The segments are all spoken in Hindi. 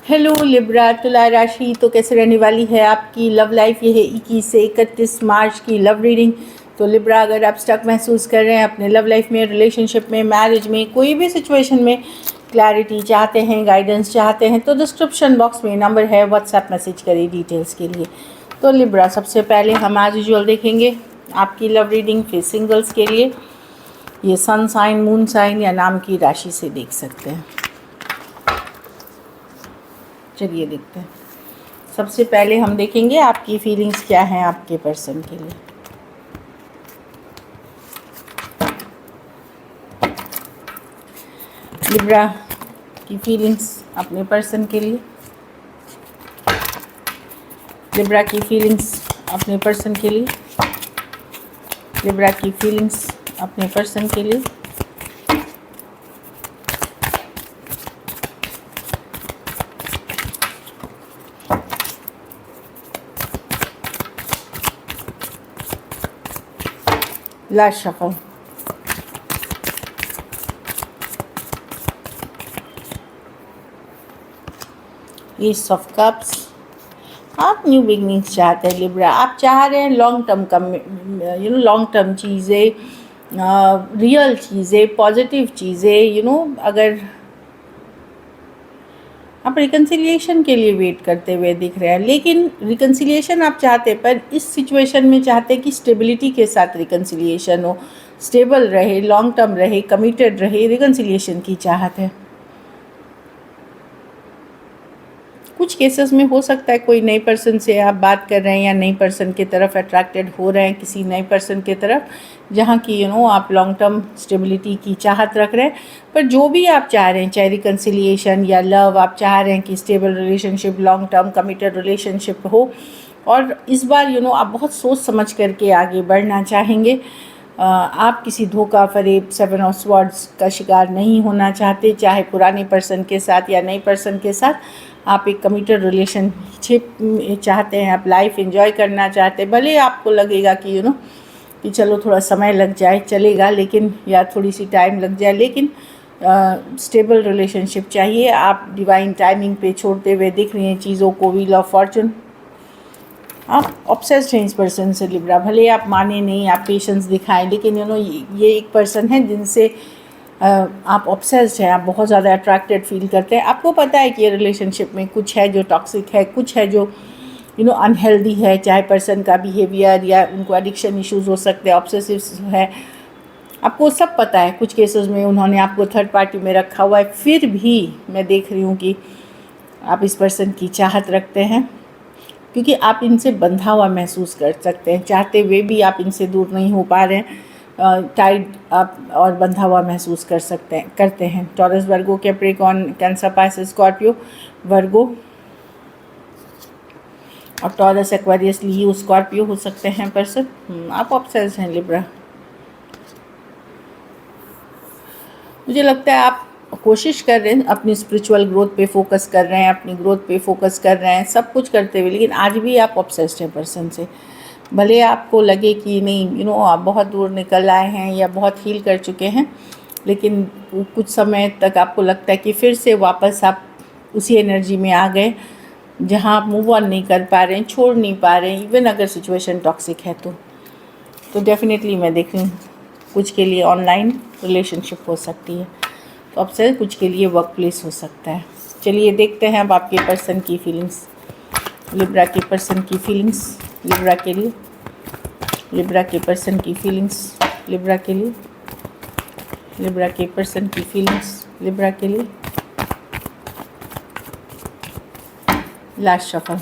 हेलो लिब्रा, तुला राशि तो कैसे रहने वाली है आपकी लव लाइफ। ये है 21 से 31 मार्च की लव रीडिंग। तो लिब्रा, अगर आप स्टक महसूस कर रहे हैं अपने लव लाइफ में, रिलेशनशिप में, मैरिज में, कोई भी सिचुएशन में क्लैरिटी चाहते हैं, गाइडेंस चाहते हैं, तो डिस्क्रिप्शन बॉक्स में नंबर है, व्हाट्सएप मैसेज करिए डिटेल्स के लिए। तो लिब्रा, सबसे पहले हम आज यूजुअल देखेंगे आपकी लव रीडिंग। फिर सिंगल्स के लिए ये सन साइन, मून साइन या नाम की राशि से देख सकते हैं। चलिए देखते हैं। सबसे पहले हम देखेंगे आपकी फीलिंग्स क्या हैं आपके पर्सन के लिए। लिब्रा की फीलिंग्स अपने पर्सन के लिए। लिब्रा की फीलिंग्स अपने पर्सन के लिए। लिब्रा की फीलिंग्स अपने पर्सन के लिए। Last shuffle. East of cups. आप न्यू बिगनिंग्स चाहते हैं लिब्रा। आप चाह रहे हैं लॉन्ग टर्म लॉन्ग टर्म चीज़ें, रियल चीज़ें, पॉजिटिव चीज़ें। अगर आप रिकन्सिलिएशन के लिए वेट करते हुए दिख रहे हैं, लेकिन रिकन्सिलिएशन आप चाहते, पर इस सिचुएशन में चाहते कि स्टेबिलिटी के साथ रिकन्सिलिएशन हो, स्टेबल रहे, लॉन्ग टर्म रहे, कमिटेड रहे, रिकन्सिलिएशन की चाहत है। कुछ केसेस में हो सकता है कोई नए पर्सन से आप बात कर रहे हैं या नई पर्सन की तरफ अट्रैक्टेड हो रहे हैं, किसी नए पर्सन की तरफ, जहाँ की आप लॉन्ग टर्म स्टेबिलिटी की चाहत रख रहे हैं। पर जो भी आप चाह रहे हैं, चाहे रिकन्सिलिएशन या लव, आप चाह रहे हैं कि stable relationship, long term committed relationship हो। और इस बार आप बहुत सोच समझ करके आगे बढ़ना चाहेंगे। आप किसी धोखा फरेब, 7 ऑफ स्वॉर्ड्स का शिकार नहीं होना चाहते, चाहे पुराने पर्सन के साथ या नए पर्सन के साथ। आप एक कमिटेड रिलेशनशिप चाहते हैं, आप लाइफ एंजॉय करना चाहते हैं। भले आपको लगेगा कि कि चलो थोड़ा समय लग जाए, चलेगा, लेकिन या थोड़ी सी टाइम लग जाए, लेकिन स्टेबल रिलेशनशिप चाहिए। आप डिवाइन टाइमिंग पे छोड़ते हुए दिख रही हैं चीज़ों को, व्हील ऑफ फॉर्चून। आप ऑब्सेस्ड हैं इस पर्सन से लिब्रा। भले आप माने नहीं, आप पेशेंस दिखाएं, लेकिन ये एक पर्सन है जिनसे आप ऑब्सेस्ड हैं, आप बहुत ज़्यादा अट्रैक्टेड फील करते हैं। आपको पता है कि ये रिलेशनशिप में कुछ है जो टॉक्सिक है, कुछ है जो अनहेल्दी है, चाहे पर्सन का बिहेवियर या उनको एडिक्शन इश्यूज हो सकते हैं, ऑब्सेसिव है। आपको सब पता है। कुछ केसेस में उन्होंने आपको थर्ड पार्टी में रखा हुआ है, फिर भी मैं देख रही हूँ कि आप इस पर्सन की चाहत रखते हैं, क्योंकि आप इनसे बंधा हुआ महसूस कर सकते हैं। चाहते हुए भी आप इनसे दूर नहीं हो पा रहे हैं, टाइट आप और बंधा हुआ महसूस करते हैं। Taurus, Virgo, Capricorn, cancer, Pisces, Scorpio, वर्गो और टॉरस, एक्वेरियस, लियो, स्कॉर्पियो हो सकते हैं पर्सन। आप ऑब्सेस्ड हैं लिब्रा। मुझे लगता है आप कोशिश कर रहे हैं, अपनी स्पिरिचुअल ग्रोथ पे फोकस कर रहे हैं, अपनी ग्रोथ पे फोकस कर रहे हैं, सब कुछ करते हुए, लेकिन आज भी आप ऑब्सेस्ड हैं पर्सन से। भले आपको लगे कि नहीं आप बहुत दूर निकल आए हैं या बहुत हील कर चुके हैं, लेकिन कुछ समय तक आपको लगता है कि फिर से वापस आप उसी एनर्जी में आ गए जहां आप मूव ऑन नहीं कर पा रहे हैं, छोड़ नहीं पा रहे हैं, इवन अगर सिचुएशन टॉक्सिक है तो डेफिनेटली मैं देख रही हूँ कुछ के लिए ऑनलाइन रिलेशनशिप हो सकती है, तो अब से कुछ के लिए वर्क प्लेस हो सकता है। चलिए देखते हैं अब आपके पर्सन की फीलिंग्स, लिब्रा के पर्सन की फीलिंग्स लिब्रा के लिए। लिब्रा के पर्सन की फीलिंग्स लिब्रा के लिए। लिब्रा के पर्सन की फीलिंग्स लिब्रा के लिए। Last shuffle.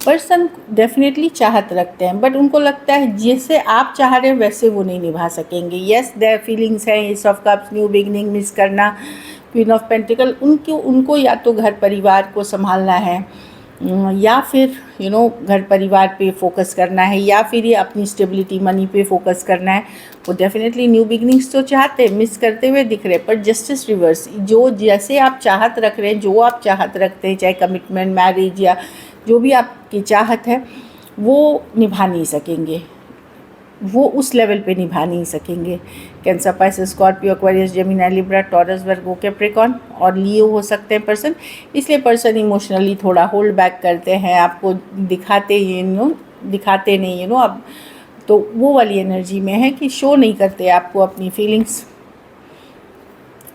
पर्सन डेफिनेटली चाहत रखते हैं, बट उनको लगता है जैसे आप चाह रहे हैं वैसे वो नहीं निभा सकेंगे। येस, देयर फीलिंग्स हैं, S of cups, new beginning, miss करना, क्वीन ऑफ पेंटिकल। उनको या तो घर परिवार को संभालना है, या फिर घर परिवार पे फोकस करना है, या फिर ये अपनी स्टेबिलिटी, मनी पे फोकस करना है। वो डेफिनेटली न्यू बिगनिंग्स तो चाहते हैं, मिस करते हुए दिख रहे, पर जस्टिस रिवर्स। जो जैसे आप चाहत रख रहे हैं, जो आप चाहत रखते हैं, चाहे कमिटमेंट, मैरिज या जो भी आपकी चाहत है, वो निभा नहीं सकेंगे। वो उस लेवल पे निभा नहीं सकेंगे। Cancer, Pisces, Scorpio, Aquarius, Gemini, Libra, Taurus, Virgo, Capricorn और लियो हो सकते हैं पर्सन। इसलिए पर्सन इमोशनली थोड़ा होल्ड बैक करते हैं, आपको दिखाते नहीं अब तो वो वाली एनर्जी में है कि शो नहीं करते आपको अपनी फीलिंग्स,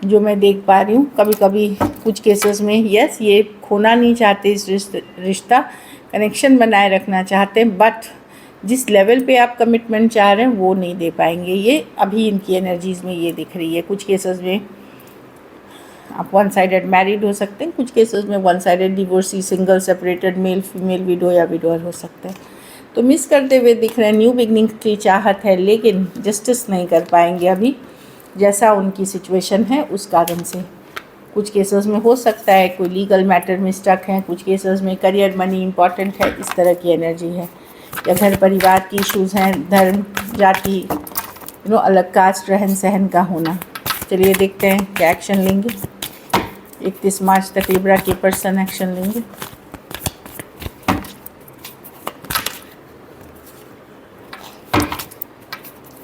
जो मैं देख पा रही हूँ। कभी कभी कुछ केसेस में यस ये खोना नहीं चाहते, इस रिश्ता कनेक्शन बनाए रखना चाहते हैं, बट जिस लेवल पे आप कमिटमेंट चाह रहे हैं वो नहीं दे पाएंगे। ये अभी इनकी एनर्जीज़ में ये दिख रही है। कुछ केसेस में आप वन साइडेड मैरिड हो सकते हैं, कुछ केसेस में one sided divorcee, single, separated, male female, window या विडोअर हो सकते हैं। तो मिस करते हुए दिख रहे हैं। न्यू बिगनिंग की चाहत है, लेकिन जस्टिस नहीं कर पाएंगे अभी, जैसा उनकी सिचुएशन है उस कारण से। कुछ केसेस में हो सकता है कोई लीगल मैटर में स्टक है, कुछ केसेस में करियर, मनी इंपॉर्टेंट है, इस तरह की एनर्जी है। या घर परिवार की इश्यूज़ हैं, धर्म, जाति, अलग कास्ट, रहन सहन का होना। चलिए देखते हैं क्या एक्शन लेंगे। 31 मार्च तक लिब्रा के पर्सन एक्शन लेंगे।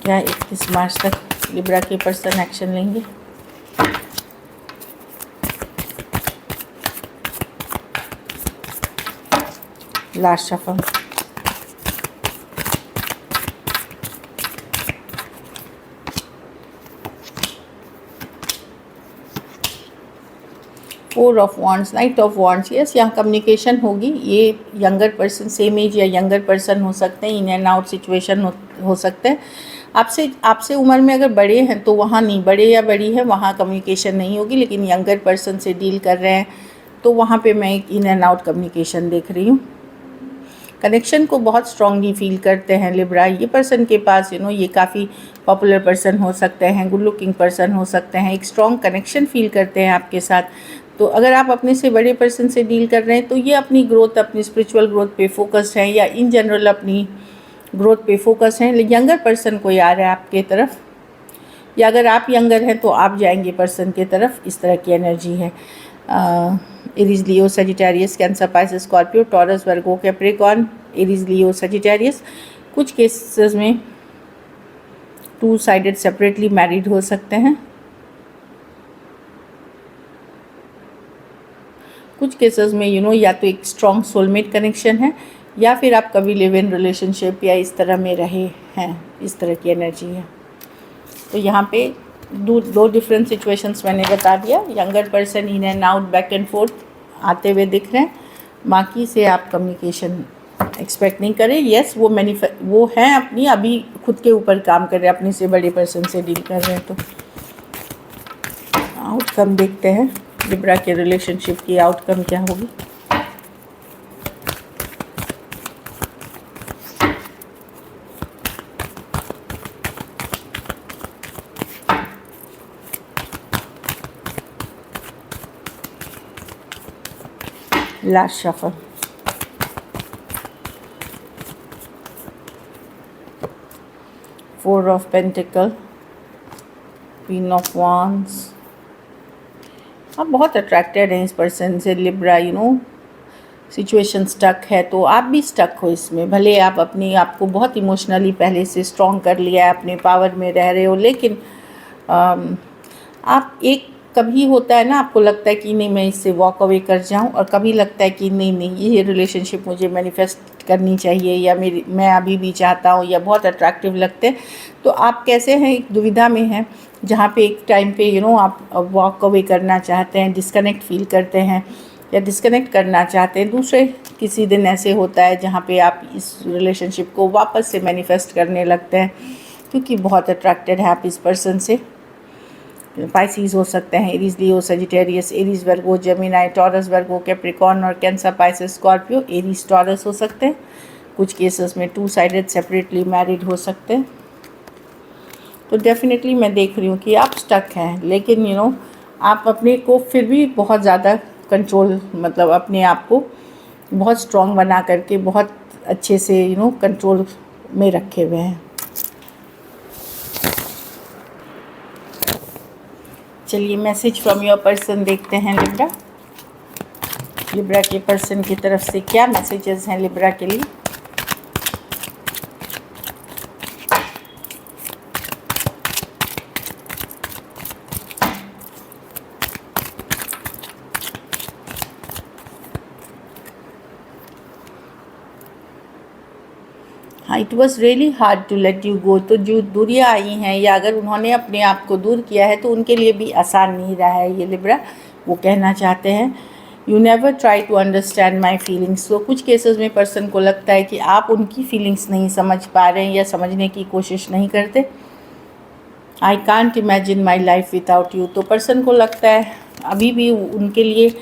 क्या 31 मार्च तक लिब्रा के पर्सन एक्शन लेंगे? Last shuffle. Four of wands, night of wands. Yes, यहाँ कम्युनिकेशन होगी। ये यंगर पर्सन, सेम एज या यंगर पर्सन हो सकते हैं, इन एंड आउट सिचुएशन हो सकते हैं। आपसे उम्र में अगर बड़े हैं तो वहाँ नहीं, बड़े या बड़ी है वहाँ कम्युनिकेशन नहीं होगी, लेकिन यंगर पर्सन से डील कर रहे हैं तो वहाँ पे मैं एक इन एंड आउट कम्युनिकेशन देख रही हूँ। कनेक्शन को बहुत स्ट्रांगली फील करते हैं लिब्रा। ये पर्सन के पास ये काफ़ी पॉपुलर पर्सन हो सकते हैं, गुड लुकिंग पर्सन हो सकते हैं, एक स्ट्रॉन्ग कनेक्शन फील करते हैं आपके साथ। तो अगर आप अपने से बड़े पर्सन से डील कर रहे हैं तो ये अपनी ग्रोथ, अपनी स्पिरिचुअल ग्रोथ पे फोकस्ड हैं, या इन जनरल अपनी ग्रोथ पे फोकस हैं। यंगर पर्सन कोई आ रहा है आपके तरफ, या अगर आप यंगर हैं तो आप जाएंगे पर्सन के तरफ, इस तरह की एनर्जी है। Aries, Leo, Sagittarius, Cancer, Pisces, Scorpio, Taurus, Virgo, Capricorn, Aries, Leo, Sagittarius. कुछ केसेस में 2 साइडेड सेपरेटली मैरिड हो सकते हैं, कुछ केसेस में या तो एक स्ट्रॉन्ग सोलमेट कनेक्शन है, या फिर आप कभी लिव इन रिलेशनशिप या इस तरह में रहे हैं, इस तरह की एनर्जी है। तो यहाँ पे दो डिफरेंट सिचुएशंस मैंने बता दिया। Younger person in and out, back and fourth आते हुए दिख रहे हैं। बाकी से आप कम्युनिकेशन एक्सपेक्ट नहीं करें। यस, वो हैं अपनी, अभी खुद के ऊपर काम कर रहे हैं, अपने से बड़े पर्सन से डील कर रहे हैं। तो आउटकम देखते हैं लिब्रा के रिलेशनशिप की आउटकम क्या होगी। Last shuffle. Four of pentacle, queen of wands. आप बहुत अट्रैक्टेड हैं इस पर्सन से लिब्रा। सिचुएशन स्टक है तो आप भी स्टक हो इसमें। भले आप अपने आप को बहुत इमोशनली पहले से स्ट्रॉन्ग कर लिया है, अपने पावर में रह रहे हो, लेकिन आप एक कभी होता है ना, आपको लगता है कि नहीं मैं इससे वॉक अवे कर जाऊं, और कभी लगता है कि नहीं ये रिलेशनशिप मुझे मैनिफेस्ट करनी चाहिए, या मैं अभी भी चाहता हूं, या बहुत अट्रैक्टिव लगते हैं। तो आप कैसे हैं, एक दुविधा में हैं, जहाँ पे एक टाइम पे आप वॉक अवे करना चाहते हैं, डिस्कनेक्ट फील करते हैं या डिस्कनेक्ट करना चाहते हैं। दूसरे किसी दिन ऐसे होता है जहाँ पे आप इस रिलेशनशिप को वापस से मैनिफेस्ट करने लगते हैं, क्योंकि बहुत अट्रैक्टेड है आप इस पर्सन से। पाइसिस हो सकते हैं, एरीज, लियो, सजिटेरियस, एरीज, वर्गो, जेमिनी, टॉरस, वर्गो, कैप्रिकॉर्न और cancer, Pisces, Scorpio, Aries, taurus हो सकते हैं। कुछ केसेस में 2 साइडेड सेपरेटली मैरिड हो सकते हैं। तो डेफिनेटली मैं देख रही हूँ कि आप स्टक हैं, लेकिन आप अपने को फिर भी बहुत ज़्यादा कंट्रोल, मतलब अपने आप को बहुत स्ट्रॉन्ग बना करके बहुत अच्छे से कंट्रोल में रखे हुए हैं। चलिए मैसेज फ्रॉम योर पर्सन देखते हैं लिब्रा के पर्सन की तरफ से क्या मैसेजेस हैं लिब्रा के लिए। हाँ, it was really hard to let you go. तो जो दूरियाँ आई हैं या अगर उन्होंने अपने आप को दूर किया है तो उनके लिए भी आसान नहीं रहा है ये लिब्रा। वो कहना चाहते हैं you never try to understand my feelings. तो कुछ केसेस में पर्सन को लगता है कि आप उनकी फीलिंग्स नहीं समझ पा रहे हैं या समझने की कोशिश नहीं करते। I can't imagine my life without you. तो पर्सन को लगता है अभी भी उनके लिए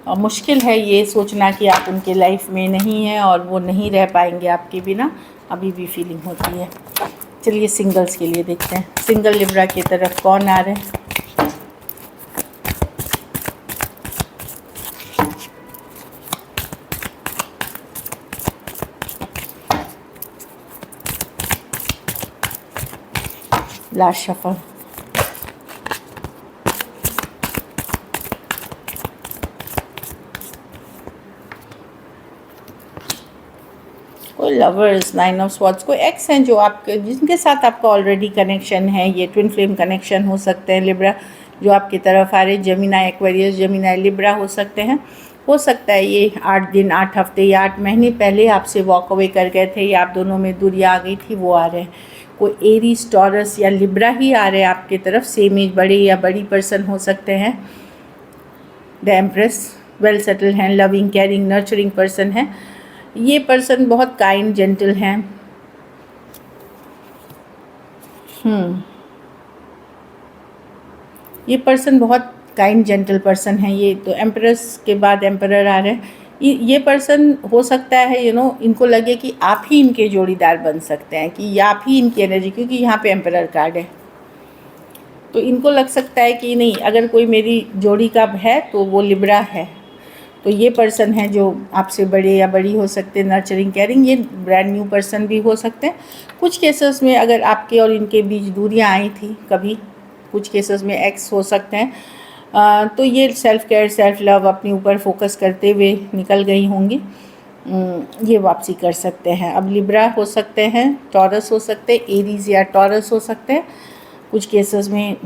मुश्किल है ये सोचना कि आप उनके लाइफ में नहीं हैं और वो नहीं रह पाएंगे आपके बिना, अभी भी फीलिंग होती है। चलिए सिंगल्स के लिए देखते हैं, सिंगल लिब्रा की तरफ कौन आ रहे हैं। Last shuffle. कोई लवर्स, 9 ऑफ स्वॉर्ड्स, कोई एक्स हैं जो आपके जिनके साथ आपका ऑलरेडी कनेक्शन है। ये ट्विन फ्लेम कनेक्शन हो सकते हैं लिब्रा जो आपकी तरफ आ रहे। जेमिनाई एक्वेरियस, जेमिनाई लिब्रा हो सकते हैं। हो सकता है ये 8 दिन, 8 हफ्ते या 8 महीने पहले आपसे वॉक अवे कर गए थे या आप दोनों में दूरियाँ आ गई थी, वो आ रहे हैं। कोई एरीज, टॉरस या लिब्रा ही आ रहे हैं आपकी तरफ। सेम एज, बड़े या बड़ी पर्सन हो सकते हैं। द एम्प्रेस, वेल सेटल हैं, लविंग, केयरिंग, नर्चरिंग पर्सन है। ये पर्सन बहुत काइंड, जेंटल हैं। ये पर्सन बहुत काइंड, जेंटल पर्सन है। ये तो एम्परेस के बाद एम्परर आ रहे हैं। ये पर्सन हो सकता है इनको लगे कि आप ही इनके जोड़ीदार बन सकते हैं, कि आप ही इनकी एनर्जी, क्योंकि यहाँ पे एम्परर कार्ड है। तो इनको लग सकता है कि नहीं, अगर कोई मेरी जोड़ी का है तो वो लिब्रा है। तो ये पर्सन है जो आपसे बड़े या बड़ी हो सकते हैं, नर्चरिंग, केयरिंग। ये ब्रांड न्यू पर्सन भी हो सकते हैं। कुछ केसेस में अगर आपके और इनके बीच दूरियां आई थी कभी, कुछ केसेस में एक्स हो सकते हैं, तो ये सेल्फ केयर, सेल्फ लव अपने ऊपर फोकस करते हुए निकल गई होंगी। ये वापसी कर सकते हैं। अब लिब्रा हो सकते हैं, टॉरस हो सकते हैं, एरीज या टॉरस हो सकते हैं। कुछ केसेस में,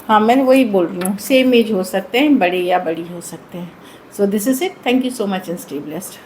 हाँ मैं वही बोल रही हूँ, सेम एज हो सकते हैं, बड़े या बड़ी हो सकते हैं। So this is it. Thank you so much and stay blessed.